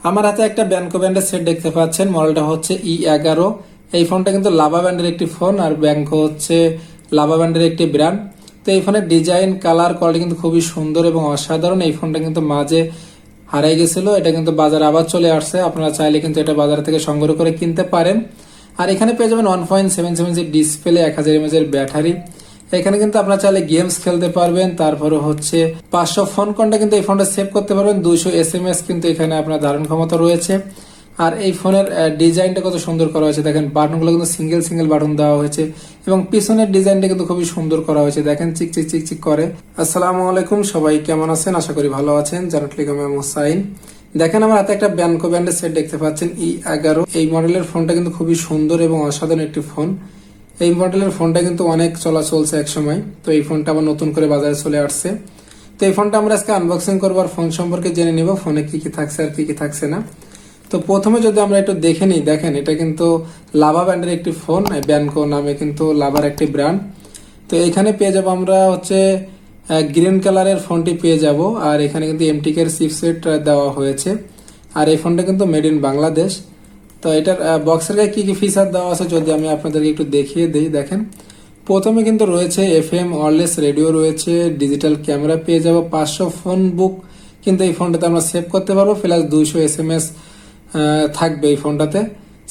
আমার হাতে একটা ব্যানকো ব্যান্ডের সেট দেখতে পাচ্ছেন। মডেলটা হচ্ছে E11। এই ফোনটা কিন্তু লাভা ব্যান্ডের একটি ফোন, আর ব্যানকো হচ্ছে লাভা ব্যান্ডের একটি ব্র্যান্ড। তো এই ফোনের ডিজাইন, কালার, কোয়ালিটি কিন্তু খুবই সুন্দর এবং অসাধারণ। এই ফোনটা কিন্তু মাঝে হারাই গেছিল, এটা কিন্তু বাজারে আবার চলে আসছে। আপনারা চাইলে কিন্তু এটা বাজার থেকে সংগ্রহ করে কিনতে পারেন। আর এখানে পেয়ে যাবেন 1.77 ডিসপ্লে, 1000 mAh এর ব্যাটারি। এখানে কিন্তু আপনারা চাইলে গেমস খেলতে পারবেন। তারপরে হচ্ছে 500 ফোন কন্টাক্ট কিন্তু এই ফোনটা সেভ করতে পারবেন। 200 SMS কিন্তু এখানে আপনার ধারণ ক্ষমতা রয়েছে। আর এই ফোনের ডিজাইনটা কত সুন্দর করা হয়েছে দেখেন, বাটনগুলো কিন্তু সিঙ্গেল সিঙ্গেল বাটন দেওয়া হয়েছে এবং পিছনের ডিজাইনটা কিন্তু খুবই সুন্দর করা হয়েছে, দেখেন চিকচিক চিকচিক করে। আসসালামু আলাইকুম, সবাই কেমন আছেন? আশা করি ভালো আছেন। জানাতলিকম হুসাইন। দেখেন আমার হাতে একটা ব্যানকো ব্যান্ডের সেট দেখতে পাচ্ছেন, E11। এই মডেলের ফোনটা কিন্তু খুবই সুন্দর এবং অসাধারণ একটি ফোন। এই মডেলের ফোনটা কিন্তু অনেক চলছে এক সময়, তো এই ফোনটা আবার নতুন করে বাজারে চলে আসছে। তো এই ফোনটা আমরা আজকে আনবক্সিং করবো আর ফোন সম্পর্কে জেনে নিব, ফোনে কি কি থাকছে আর কি কি থাকছে না। তো প্রথমে যদি আমরা একটু দেখে নিই, দেখেন এটা কিন্তু লাভা ব্র্যান্ডের একটি ফোন। ব্যানকো নামে কিন্তু লাভার একটি ব্র্যান্ড। তো এখানে পেয়ে যাবো আমরা হচ্ছে গ্রিন কালারের ফোনটি পেয়ে যাব। আর এখানে কিন্তু MTK এর চিপসেট দেওয়া হয়েছে। আর এই ফোনটা কিন্তু মেড ইন বাংলাদেশ। তো এটার বক্সের গায়ে কি কি ফিচার দেওয়া আছে যদি আমি আপনাদেরকে একটু দেখিয়ে দিই, দেখেন প্রথমে কিন্তু রয়েছে FM ওয়্যারলেস রেডিও রয়েছে, ডিজিটাল ক্যামেরা পেয়ে যাব, 500 ফোন বুক কিন্তু এই ফোনটাতে আমরা সেভ করতে পারবো, প্লাস 200 SMS থাকবে এই ফোনটাতে,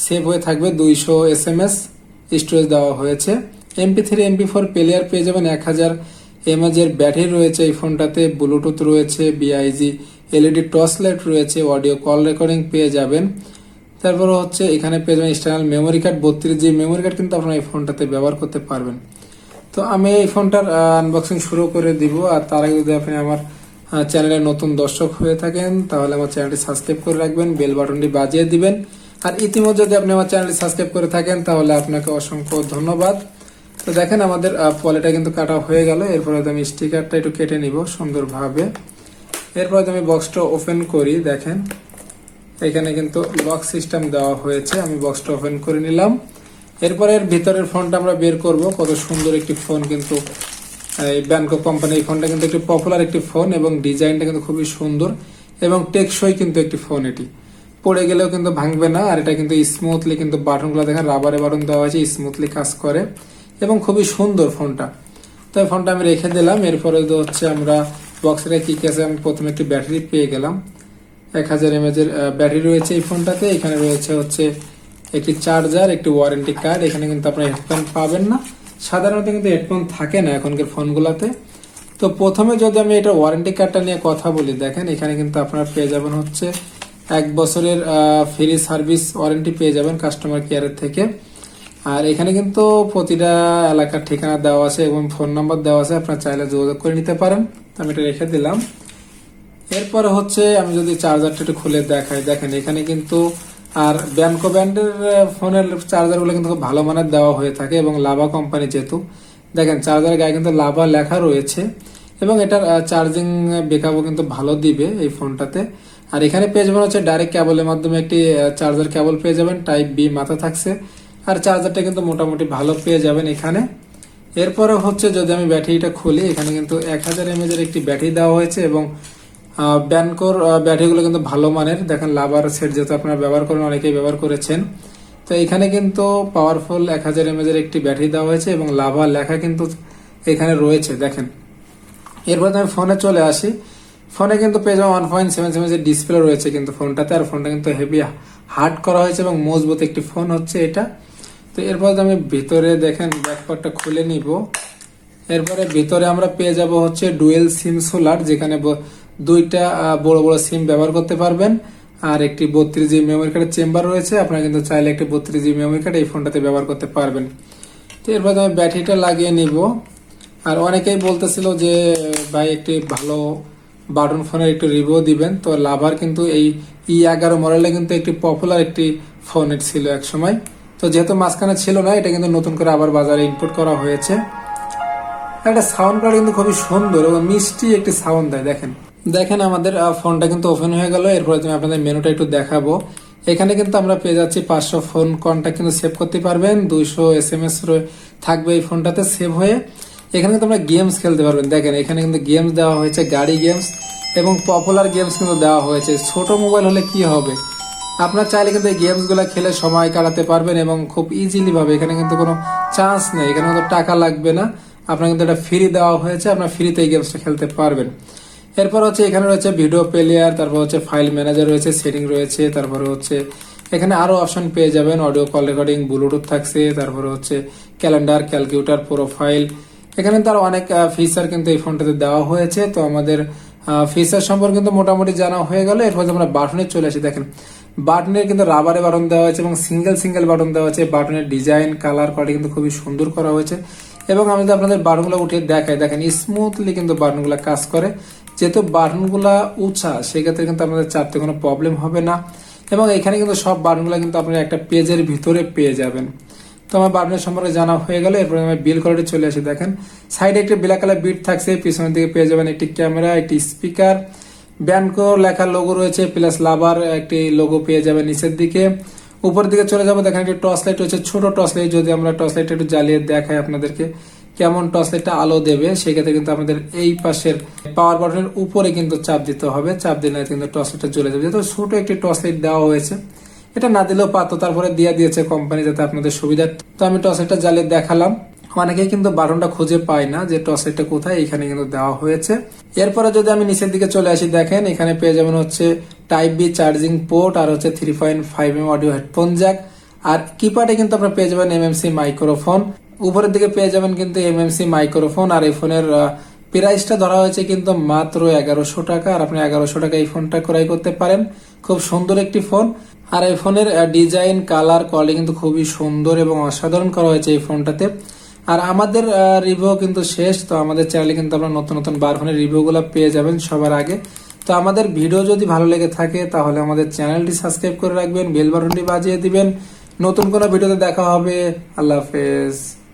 সেভ হয়ে থাকবে 200 SMS স্টোরেজ দেওয়া হয়েছে। MP3 MP4 প্লেয়ার পেয়ে যাবেন, 1000 mAh এর ব্যাটারি রয়েছে এই ফোনটাতে, ব্লুটুথ রয়েছে, BIG LED টর্চ লাইট রয়েছে, অডিও কল রেকর্ডিং পেয়ে যাবেন। তারপরে হচ্ছে এখানে পেয়ে যাবেন external memory card, 32GB memory card কিন্তু আপনারা এই ফোনটাতে ব্যবহার করতে পারবেন। তো আমি এই ফোনটার আনবক্সিং শুরু করে দিব। আর তার আগে যদি আপনি আমার চ্যানেলের নতুন দর্শক হয়ে থাকেন তাহলে আমার চ্যানেলটি সাবস্ক্রাইব করে রাখবেন, বেল বাটনটি বাজিয়ে দিবেন। আর ইতিমধ্যে যদি আপনি আমার চ্যানেলটি সাবস্ক্রাইব করে থাকেন তাহলে আপনাকে অসংখ্য ধন্যবাদ। তো দেখেন আমাদের পলিটা কিন্তু কাটা হয়ে গেল। এরপরে আমি স্টিকারটা একটু কেটে নিব সুন্দরভাবে। এরপরে আমি বক্সটা ওপেন করি, দেখেন এখানে কিন্তু লক সিস্টেম দেওয়া হয়েছে। আমি বক্সটা ওপেন করে নিলাম। এরপরে এর ভিতরের ফোনটা আমরা বের করব। কত সুন্দর একটি ফোন কিন্তু এই ব্যানকো কোম্পানি। এই ফোনটা কিন্তু একটি পপুলার একটি ফোন এবং ডিজাইনটা কিন্তু খুবই সুন্দর এবং টেকসই কিন্তু একটি ফোন। এটি পড়ে গেলেও কিন্তু ভাঙবে না। আর এটা কিন্তু স্মুথলি কিন্তু বাটনগুলো দেখেন রাবারে বাটন দেওয়া হয়েছে, স্মুথলি কাজ করে এবং খুবই সুন্দর ফোনটা। তো এই ফোনটা আমি রেখে দিলাম। এরপরে হচ্ছে আমরা বক্সের কি কি আছে, আমি প্রথমে একটি ব্যাটারি পেয়ে গেলাম, 1000 mAh এর ব্যাটারি রয়েছে এই ফোনটাতে। এখানে রয়েছে হচ্ছে একটি চার্জার, একটি ওয়ারেন্টি কার্ড। এখানে কিন্তু আপনার হেডফোন পাবেন না, সাধারণত কিন্তু হেডফোন থাকে না এখনকার ফোনগুলোতে। তো প্রথমে যদি আমি এটা ওয়ারেন্টি কার্ডটা নিয়ে কথা বলি, দেখেন এখানে কিন্তু আপনারা পেয়ে যাবেন হচ্ছে 1 বছরের ফ্রি সার্ভিস ওয়ারেন্টি পেয়ে যাবেন কাস্টমার কেয়ারের থেকে। আর এখানে কিন্তু প্রতিটা এলাকার ঠিকানা দেওয়া আছে এবং ফোন নাম্বার দেওয়া আছে, আপনারা চাইলে যোগাযোগ করে নিতে পারেন। আমি এটা রেখে দিলাম। এরপরে হচ্ছে আমি যদি চার্জারটা একটু খুলে দেখাই, দেখেন এখানে কিন্তু আর ব্যানকো ব্র্যান্ডের ফোনের চার্জারগুলো কিন্তু খুব ভালো মানের দেওয়া হয়ে থাকে এবং লাভা কোম্পানি যেহেতু, দেখেন চার্জারের গায়ে কিন্তু লাভা লেখা রয়েছে এবং এটার চার্জিং ব্যাকআপও কিন্তু ভালো দিবে এই ফোনটাতে। আর এখানে পেয়ে যাবেন হচ্ছে ডাইরেক্ট কেবলের মাধ্যমে একটি চার্জার কেবল পেয়ে যাবেন, টাইপ B মাথা থাকছে। আর চার্জারটা কিন্তু মোটামুটি ভালো পেয়ে যাবেন এখানে। এরপরে হচ্ছে যদি আমি ব্যাটারিটা খুলি, এখানে কিন্তু 1000 mAh এর একটি ব্যাটারি দেওয়া হয়েছে এবং ব্যানকোর ব্যাটারিগুলো কিন্তু ভালো মানের। দেখেন লাভার সেট যেহেতু আপনারা ব্যবহার করেন, অনেকেই ব্যবহার করেছেন। তো এখানে কিন্তু পাওয়ারফুল 1000 mAh এর একটি ব্যাটারি দেওয়া হয়েছে এবং লাভা লেখা কিন্তু এখানে রয়েছে, দেখেন। এরপর আমি ফোনে চলে আসি। ফোনে কিন্তু পেয়ে যাবো 1.77 এর ডিসপ্লে রয়েছে কিন্তু ফোনটাতে। আর ফোনটা কিন্তু হেভি হার্ড করা হয়েছে এবং মজবুত একটি ফোন হচ্ছে এটা। তো এরপর আমি ভিতরে দেখেন ব্যাকপার্টটা খুলে নিব। এরপরে ভিতরে আমরা পেয়ে যাব হচ্ছে ডুয়েল সিম সোলার, যেখানে দুইটা বড় বড় সিম ব্যবহার করতে পারবেন। আর একটি 32GB মেমোরি কার্ডের চেম্বার রয়েছে, আপনারা কিন্তু চাইলে একটি 32GB মেমোরি কার্ড এই ফোনটাতে ব্যবহার করতে পারবেন। তো এরপর আমি ব্যাটারিটা লাগিয়ে নিব। আর অনেকেই বলতেছিল যে ভাই একটি ভালো বাটন ফোনের একটু রিভিউ দিবেন। তো লাভার কিন্তু এই E11 মডেলটা কিন্তু একটি পপুলার একটি ফোন ছিল এক সময়। তো যেহেতু মাঝখানে ছিল না, এটা কিন্তু নতুন করে আবার বাজারে ইনপুট করা হয়েছে। একটা সাউন্ড কার্ড কিন্তু খুবই সুন্দর এবং মিষ্টি একটি সাউন্ড দেয়। দেখেন আমাদের ফোনটা কিন্তু ওপেন হয়ে গেল। এরপরে তুমি আপনাদের মেনুটা একটু দেখাবো। এখানে কিন্তু আমরা পেয়ে যাচ্ছি 500 ফোন কন্টাক্ট কিন্তু সেভ করতে পারবেন, 200 SMS থাকবে এই ফোনটাতে সেভ হয়ে। এখানে কিন্তু আমরা গেমস খেলতে পারবেন। দেখেন এখানে কিন্তু গেমস দেওয়া হয়েছে, গাড়ি গেমস, এবং পপুলার গেমস কিন্তু দেওয়া হয়েছে। ছোট মোবাইল হলে কি হবে, আপনার চাইলে কিন্তু এই গেমসগুলো খেলে সময় কাটাতে পারবেন এবং খুব ইজিলি ভাবে। এখানে কিন্তু কোনো চান্স নেই, এখানে কিন্তু টাকা লাগবে না, আপনার কিন্তু এটা ফ্রি দেওয়া হয়েছে, আপনার ফ্রিতে এই গেমসটা খেলতে পারবেন। এরপর হচ্ছে এখানে রয়েছে ভিডিও প্লেয়ার, তারপর হচ্ছে ফাইল ম্যানেজার রয়েছে, সেটিং রয়েছে, তারপরে হচ্ছে এখানে আরো অপশন পেয়ে যাবেন, অডিও কল রেকর্ডিং, ব্লুটুথ থাকছে, তারপরে হচ্ছে ক্যালেন্ডার, ক্যালকুলেটর, প্রোফাইল। এখানে তার অনেক ফিচার কিন্তু এই ফোনটাতে দেওয়া হয়েছে। তো আমাদের ফিচার সম্পর্কে কিন্তু মোটামুটি জানা হয়ে গেল। এরপর আমরা বাটনে চলে আসি। দেখেন বাটনের কিন্তু রাবারে বাটন দেওয়া হয়েছে এবং সিঙ্গেল সিঙ্গেল বাটন দেওয়া হয়েছে। বাটনের ডিজাইন, কালার কোয়ালিটি কিন্তু খুবই সুন্দর করা হয়েছে। এবং আমি যদি আপনাদের বাটনগুলো উঠিয়ে দেখাই, দেখেন স্মুথলি কিন্তু বাটনগুলো কাজ করে। যেহেতু বাটনগুলা উঁচা, সেক্ষেত্রে কিন্তু আপনাদের চাপতে কোনো প্রবলেম হবে না। এবং এখানে কিন্তু সব বাটনগুলো কিন্তু আপনারা একটা পেজের ভিতরে পেয়ে যাবেন। তো আমার বাটনের সম্পর্কে জানা হয়ে গেল। এরপরে আমি বিল কোয়ালিটি চলে আসি। দেখেন সাইডে একটি ব্ল্যাক কালার বিট থাকছে, পিছনের দিকে পেয়ে যাবেন একটি ক্যামেরা, একটি স্পিকার, ব্যানকো লেখা লোগো রয়েছে, প্লাস লাভার একটি লোগো পেয়ে যাবেন নিচের দিকে। উপরের দিকে চলে যাবো, দেখেন একটি টর্চ লাইট রয়েছে, ছোট টর্চ লাইট। যদি আমরা টর্চ লাইটটা একটু জ্বালিয়ে দেখাই আপনাদেরকে কেমন টর্চ লাইটটা আলো দেবে, সেক্ষেত্রে কিন্তু আমাদের এই পাশের পাওয়ার বাটনের উপরে কিন্তু চাপ দিতে হবে। চাপ দিলে কিন্তু টর্চ লাইটটা জ্বলে যাবে। যেহেতু ছোট একটি টর্চ লাইট দেওয়া হয়েছে, এটা না দিলেও পারতো, তারপরে দিয়ে দিয়েছে কোম্পানি যাতে আপনাদের সুবিধা। তো আমি টর্চ লাইটটা জ্বালিয়ে দেখালাম। অনেকেই কিন্তু বাটনটা খুঁজে পায় না যে টর্চ লাইটটা কোথায়, এখানে কিন্তু দেওয়া হয়েছে। এরপরে যদি আমি নিচের দিকে চলে আসি, দেখেন এখানে পেয়ে যাবেন হচ্ছে টাইপ বি চার্জিং পোর্ট, আর হচ্ছে 3.5mm অডিও হেডফোন জ্যাক। আর কিপ্যাডে কিন্তু আপনারা পেয়ে যাবেন এমএমসি মাইক্রোফোন। উপরের দিকে পেয়ে যাবেন কিন্তু এমএমসি মাইক্রোফোন। আর এই ফোনের প্রাইসটা ধরা হয়েছে কিন্তু মাত্র 1100 টাকা। আর আপনি 1100 টাকা এই ফোনটা ক্রয় করতে পারেন। খুব সুন্দর একটি ফোন। আর এই ফোনের ডিজাইন, কালার, কোয়ালিটি কিন্তু খুবই সুন্দর এবং অসাধারণ করা হয়েছে এই ফোনটাতে। আর আমাদের রিভিউ কিন্তু শেষ। তো আমাদের চ্যানেলে কিন্তু আপনারা নতুন নতুন বার ফোনের রিভিউ গুলো পেয়ে যাবেন সবার আগে। তো আমাদের ভিডিও যদি ভালো লেগে থাকে তাহলে আমাদের চ্যানেলটি সাবস্ক্রাইব করে রাখবেন, বেল বাটনটি বাজিয়ে দিবেন। নতুন কোনো ভিডিওতে দেখা হবে। আল্লাহ হাফেজ।